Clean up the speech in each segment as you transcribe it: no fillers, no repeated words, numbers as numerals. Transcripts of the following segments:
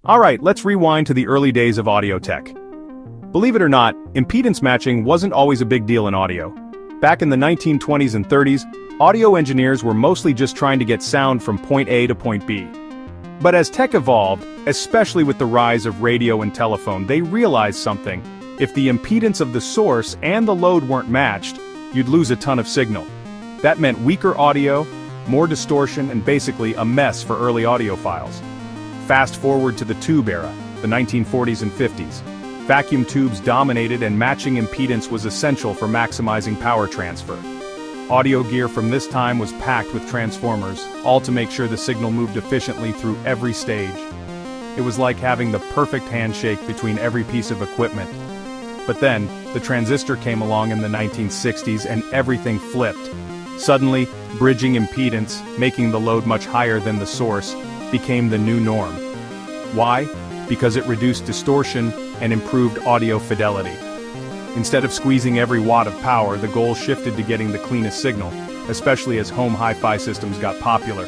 Alright, let's rewind to the early days of audio tech. Believe it or not, impedance matching wasn't always a big deal in audio. Back in the 1920s and 30s, audio engineers were mostly just trying to get sound from point A to point B. But as tech evolved, especially with the rise of radio and telephone, they realized something. If the impedance of the source and the load weren't matched, you'd lose a ton of signal. That meant weaker audio, more distortion, and basically a mess for early audiophiles. Fast forward to the tube era, the 1940s and 50s. Vacuum tubes dominated and matching impedance was essential for maximizing power transfer. Audio gear from this time was packed with transformers, all to make sure the signal moved efficiently through every stage. It was like having the perfect handshake between every piece of equipment. But then, the transistor came along in the 1960s and everything flipped. Suddenly, bridging impedance, making the load much higher than the source, became the new norm. Why? Because it reduced distortion and improved audio fidelity. Instead of squeezing every watt of power, the goal shifted to getting the cleanest signal, especially as home hi-fi systems got popular.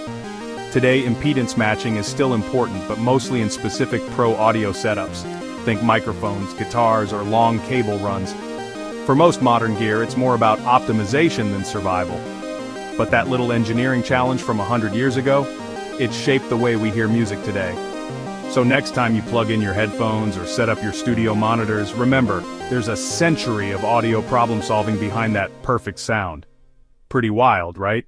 Today, impedance matching is still important, but mostly in specific pro audio setups. Think microphones, guitars, or long cable runs. For most modern gear, it's more about optimization than survival. But that little engineering challenge from 100 years ago, it shaped the way we hear music today. So next time you plug in your headphones or set up your studio monitors, remember, there's a century of audio problem solving behind that perfect sound. Pretty wild, right?